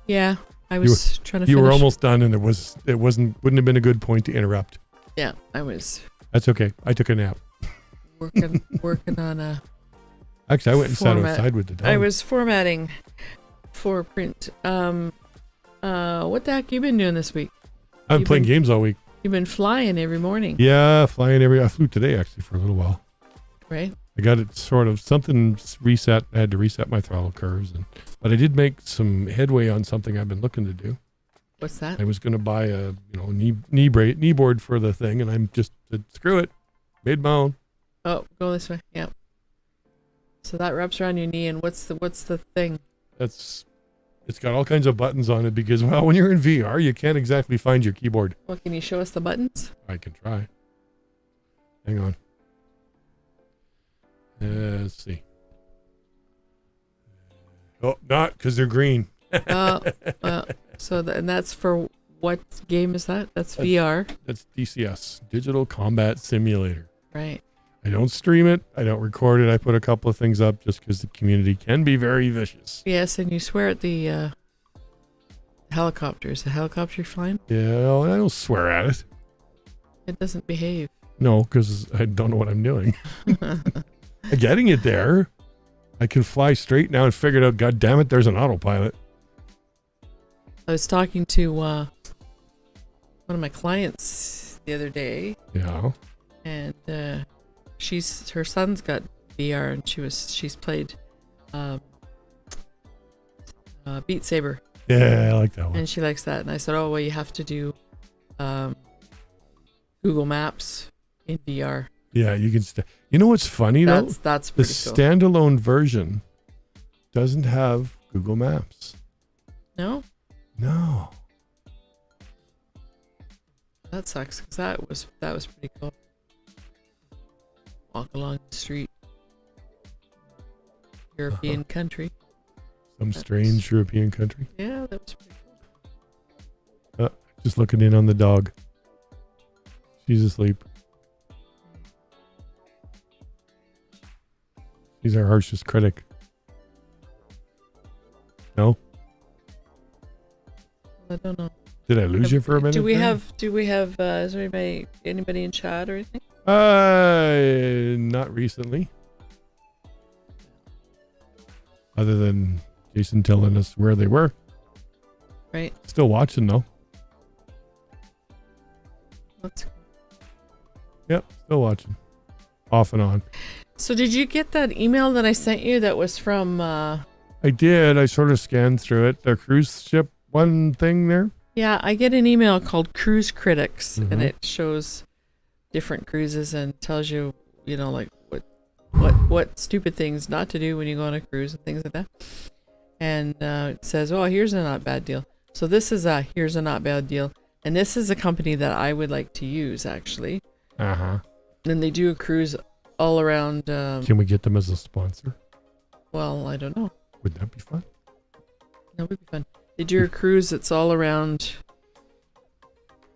Yeah, I was trying to finish. You were almost done, and wouldn't have been a good point to interrupt. Yeah, I was. That's okay. I took a nap. Working on a. Actually, I went and sat outside with the dog. I was formatting for print. What the heck you been doing this week? I've been playing games all week. You've been flying every morning. Yeah, I flew today actually for a little while. Right. I got it sort of something reset. I had to reset my throttle curves, but I did make some headway on something I've been looking to do. What's that? I was going to buy a knee board for the thing, and I'm just said, screw it, made my own. Oh, go this way. Yeah. So that wraps around your knee, and what's the thing? It's got all kinds of buttons on it because, well, when you're in VR, you can't exactly find your keyboard. Well, can you show us the buttons? I can try. Hang on. Let's see. Oh, not because they're green. And that's for what game is that? That's VR. That's DCS, Digital Combat Simulator. Right. I don't stream it. I don't record it. I put a couple of things up just because the community can be very vicious. Yes, and you swear at the helicopter. Is the helicopter flying? Yeah, I don't swear at it. It doesn't behave. No, because I don't know what I'm doing. Getting it there. I can fly straight now and figured out, God damn it, there's an autopilot. I was talking to one of my clients the other day. Yeah. And her son's got VR, and she's played Beat Saber. Yeah, I like that one. And she likes that. And I said, oh, well, you have to do Google Maps in VR. Yeah, you can. You know what's funny though? That's the pretty cool. standalone version doesn't have Google Maps. No. No. That sucks, because that was pretty cool. Walk along the street. European country. Some strange European country. Yeah, that was pretty cool. Just looking in on the dog. She's asleep. She's our harshest critic. No? I don't know. Did I lose you for a minute? Do we have is there anybody in chat or anything? Not recently. Other than Jason telling us where they were. Right. Still watching though. That's cool. Yep, still watching. Off and on. So did you get that email that I sent you that was from I did. I sort of scanned through it. The cruise ship one thing there. Yeah, I get an email called Cruise Critics, Mm-hmm. and it shows different cruises and tells you, like what stupid things not to do when you go on a cruise and things like that. And it says, oh, here's a not bad deal. So this is here's a not bad deal. And this is a company that I would like to use, actually. Uh-huh. And they do a cruise all around. Can we get them as a sponsor? Well, I don't know. Would that be fun? That would be fun. They do a cruise that's all around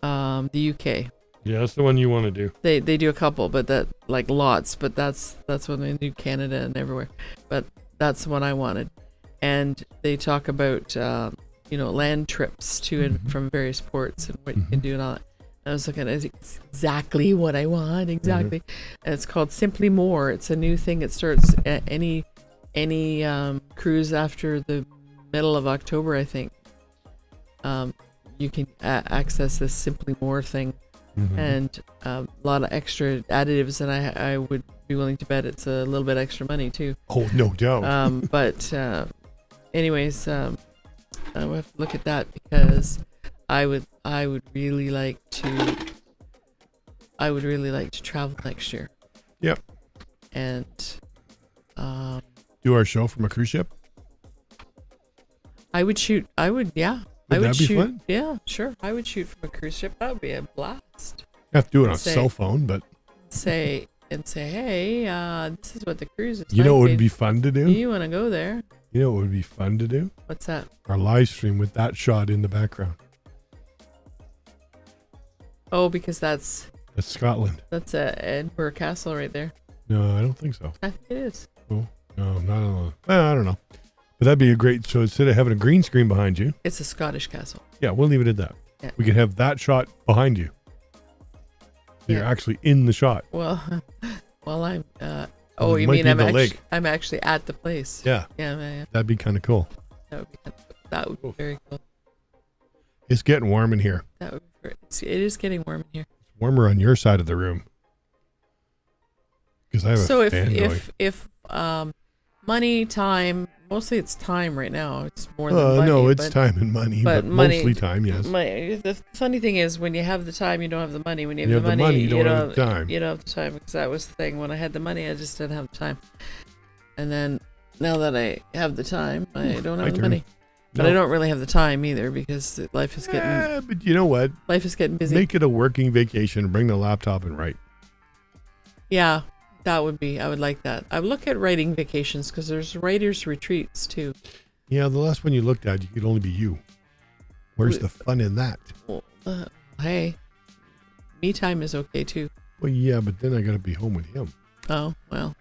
the UK. Yeah, that's the one you want to do. They do a couple, but lots. But that's when they do Canada and everywhere. But that's the one I wanted. And they talk about land trips to and from various ports and what you can do and all that. I was looking at exactly what I want, exactly. Mm-hmm. And it's called Simply More. It's a new thing. It starts at any cruise after the middle of October, I think. You can access this Simply More thing, and a lot of extra additives, and I would be willing to bet it's a little bit extra money too. Oh, no doubt. But anyways, I will have to look at that, because I would really like to travel next year. Yep. And do our show from a cruise ship? I would shoot. Yeah. Would that be shoot. fun? Yeah, sure. I would shoot from a cruise ship. That would be a blast. You have to do it on a cell phone, but say, hey, this is what the cruise is. You know what would be fun to do? You want to go there? You know what would be fun to do? What's that? Our live stream with that shot in the background. Oh, because that's Scotland. That's Edinburgh Castle right there. No, I don't think so. I think it is. Oh, no, not on. Well, I don't know. But that'd be a great. So instead of having a green screen behind you, it's a Scottish castle. Yeah, we'll leave it at that. Yeah. We could have that shot behind you. So you're actually in the shot. Well, I'm. Well, you mean I'm actually at the place? Yeah. Yeah. That'd be kind of cool. That would be very cool. It's getting warm in here. That would be it is getting warm in here. It's warmer on your side of the room. Because I have a fan going. if money, time, mostly it's time right now. It's more than money. No, it's time and money, but mostly time, yes. The funny thing is, when you have the time, you don't have the money. When you have the money, you don't have the time. You don't have the time, because that was the thing. When I had the money, I just didn't have the time. And then now that I have the time, I don't have the money. But I don't really have the time either, because life is getting... but you know what? Life is getting busy. Make it a working vacation. Bring the laptop and write. Yeah, I would like that. I would look at writing vacations, because there's writers' retreats too. Yeah, the last one you looked at, you could only be you. Where's the fun in that? Well, hey, me time is okay too. Well, yeah, but then I got to be home with him. Oh, well.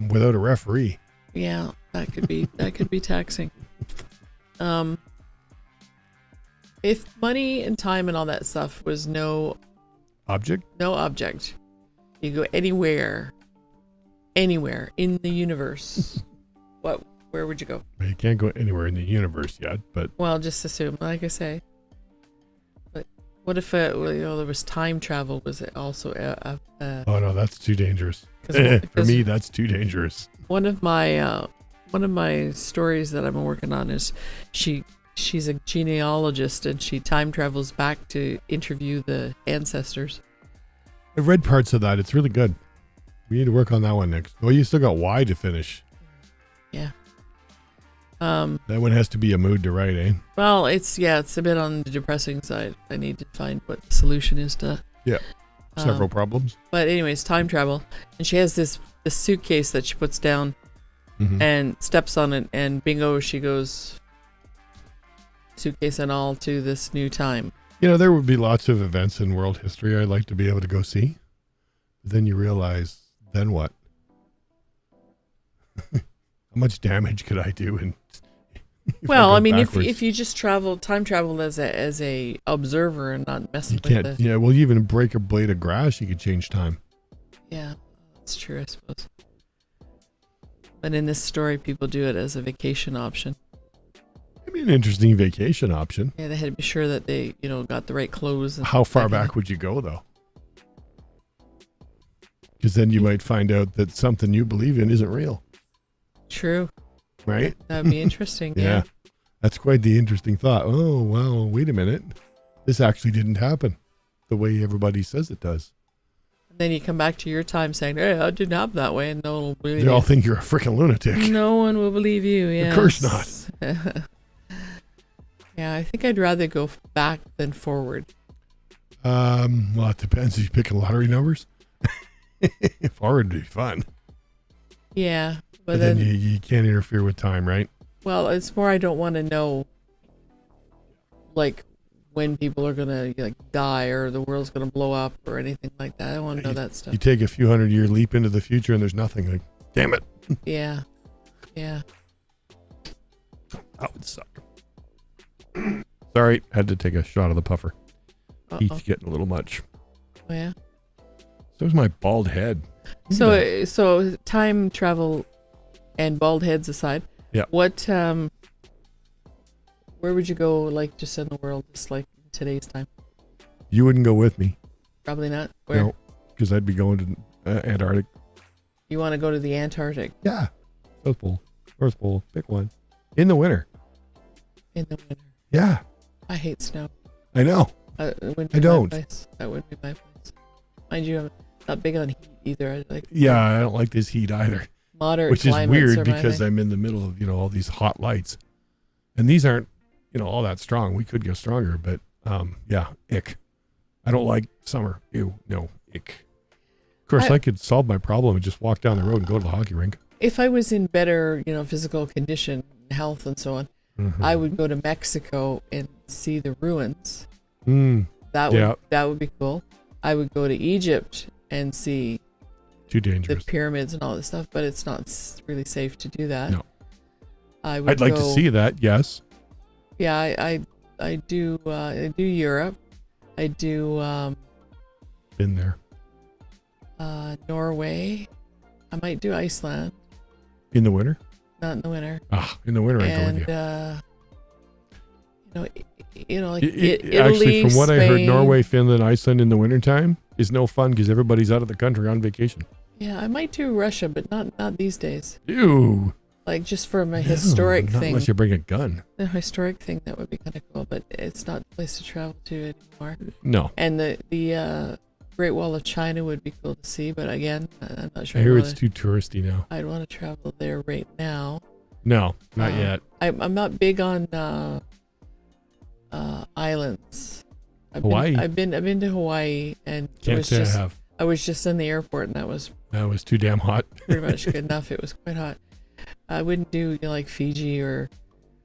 Without a referee. Yeah, that could be taxing. If money and time and all that stuff was no object? No object. You go anywhere in the universe. Where would you go? Well, you can't go anywhere in the universe yet, but Well, just assume, like I say. But what if there was time travel? Was it also oh no, that's too dangerous. For me, that's too dangerous. One of my stories that I'm working on is she's a genealogist and she time travels back to interview the ancestors. I've read parts of that. It's really good. We need to work on that one next. Well, you still got Y to finish. Yeah. That one has to be a mood to write, eh? Well, it's a bit on the depressing side. I need to find what the solution is to. Yeah. Several problems. But anyways, time travel, and she has this suitcase that she puts down, and steps on it, and bingo, she goes, suitcase and all, to this new time. You know, there would be lots of events in world history I'd like to be able to go see. But then you realize, then what? How much damage could I do? And well, I mean, if you just time travel as a observer and not messing with it. Yeah, well, you even break a blade of grass, you could change time. Yeah, that's true, I suppose. But in this story, people do it as a vacation option. It'd be an interesting vacation option. Yeah, they had to be sure that they, got the right clothes. And how far back would you go, though? Because then you might find out that something you believe in isn't real. True. Right? That would be interesting. Yeah. That's quite the interesting thought. Oh, well, wait a minute. This actually didn't happen the way everybody says it does. And then you come back to your time saying, hey, I didn't happen that way. And no one will believe you. They all think you're a freaking lunatic. No one will believe you. Yes. Of course not. Yeah, I think I'd rather go back than forward. Well, it depends if you're picking lottery numbers. Forward would be fun. Yeah. But then you can't interfere with time, right? Well, it's more I don't want to know, like, when people are going to die or the world's going to blow up or anything like that. I don't want to know that stuff. You take a few 100-year leap into the future and there's nothing. Like, damn it. Yeah. Yeah. That would suck. Sorry, had to take a shot of the puffer. Heat's getting a little much. Oh, yeah? So's my bald head. So time travel and bald heads aside, what where would you go, like, just in the world, just like in today's time? You wouldn't go with me. Probably not. Where? No, because I'd be going to Antarctic. You want to go to the Antarctic? Yeah. South Pole, North Pole, pick one. In the winter. In the winter. Yeah. I hate snow. I know. I don't. That would be my place. Mind you, I'm not big on heat either. I don't like this heat either. Moderate which is climates weird because I'm in the middle of, all these hot lights. And these aren't, all that strong. We could go stronger, but ick. I don't like summer. Ew, no, ick. Of course, I could solve my problem and just walk down the road and go to the hockey rink. If I was in better, physical condition, health and so on, I would go to Mexico and see the ruins. That would be cool. I would go to Egypt and see too dangerous the pyramids and all this stuff, but it's not really safe to do that. No. I'd like to see that. Yes. Yeah, I do Europe. I do been there. Norway. I might do Iceland. In the winter? Not in the winter. In the winter I go with you. Italy, actually, from what Spain. I heard, Norway, Finland, Iceland in the wintertime is no fun because everybody's out of the country on vacation. Yeah, I might do Russia, but not these days. Ew. Like, just for my historic not thing. Unless you bring a gun. The historic thing, that would be kind of cool, but it's not the place to travel to anymore. No. And the Great Wall of China would be cool to see, but again, I'm not sure. I hear it's too touristy now. I'd want to travel there right now. No, not yet. I'm not big on islands. Hawaii. I've been to Hawaii, and Can't say I have. I was just in the airport, and that was too damn hot. pretty much good enough. It was quite hot. I wouldn't do like Fiji or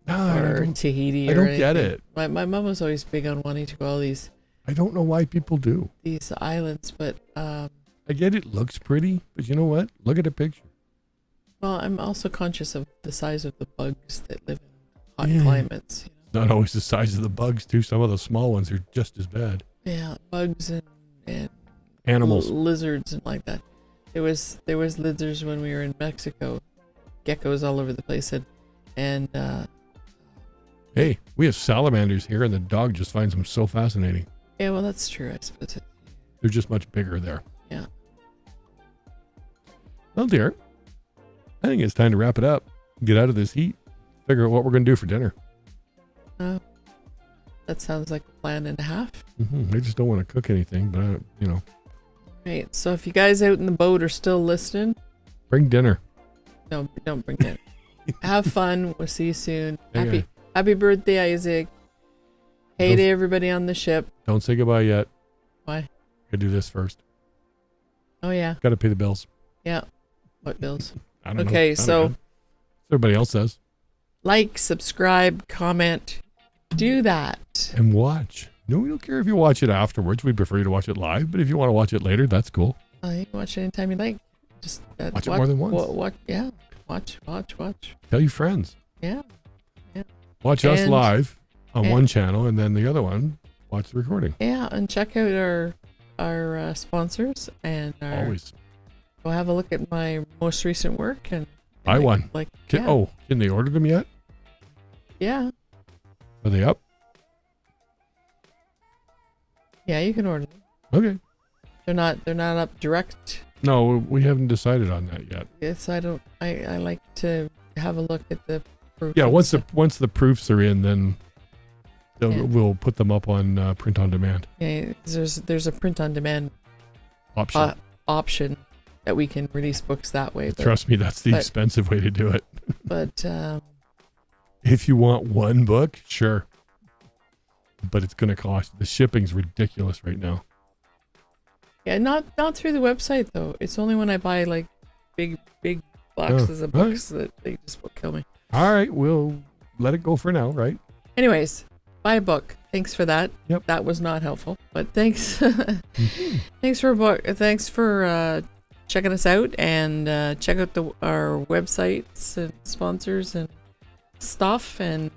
Tahiti. I don't get it. My mom was always big on wanting to go all these. I don't know why people do these islands, but I get it looks pretty, but you know what? Look at a picture. Well, I'm also conscious of the size of the bugs that live in hot climates. Not always the size of the bugs too. Some of the small ones are just as bad. Yeah, bugs and Animals. lizards and like that. There was lizards when we were in Mexico, geckos all over the place, and Hey, we have salamanders here, and the dog just finds them so fascinating. yeah, well, that's true, I suppose. They're just much bigger there. Yeah. Well, dear, I think it's time to wrap it up. Get out of this heat. Figure out what we're going to do for dinner. That sounds like a plan and a half. I just don't want to cook anything, but Right. So if you guys out in the boat are still listening, bring dinner. no, don't bring it. Have fun. We'll see you soon. Okay. Happy birthday, Isaac. Hey to everybody on the ship. Don't say goodbye yet. Why? Gotta do this first. Oh yeah. Gotta pay the bills. Yeah. What bills? I don't know. Okay, so everybody else says. like, subscribe, comment. Do that. And watch. No, we don't care if you watch it afterwards. We prefer you to watch it live, but if you want to watch it later, that's cool. You can watch it anytime you like. Just watch it more than once. Yeah. Watch. Tell your friends. Yeah. Watch us live on one channel, and then the other one, watch the recording. Yeah, and check out our sponsors and Always. go have a look at my most recent work and Buy one. Can they order them yet? Yeah. Are they up? Yeah, you can order them. Okay. They're not up direct. No, we haven't decided on that yet. Yes, I don't. I like to have a look at the proof. Yeah, once the proofs are in, then we'll put them up on print on demand. Yeah, there's a print on demand option that we can release books that way. Trust me, that's the expensive way to do it. But if you want one book, sure. But it's going to cost. The shipping's ridiculous right now. Yeah, not through the website though. It's only when I buy like big boxes of books that they just will kill me. All right, we'll let it go for now, right? Anyways, buy a book. Thanks for that. Yep. That was not helpful, but thanks. Thanks for a book. Thanks for checking us out, and check out our websites and sponsors and stuff, and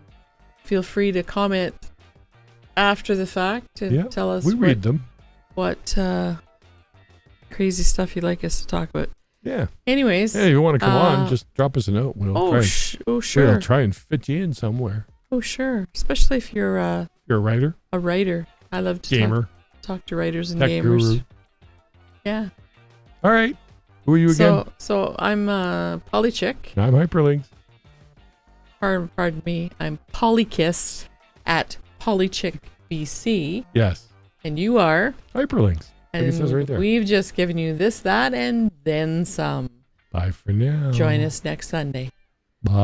feel free to comment after the fact and tell us read them. What crazy stuff you'd like us to talk about. Yeah. Anyways. Hey, if you want to come on, just drop us a note. Sure. We'll try and fit you in somewhere. Oh, sure. Especially if you're a writer. A writer. I love to talk to writers and Tech gamers. Guru. Yeah. All right. Who are you again? So I'm Polychick. I'm Hyperlynx. Pardon me. I'm Polykiss at Polychick BC. Yes. And you are Hyperlynx. And it says right there. We've just given you this, that, and then some. Bye for now. Join us next Sunday.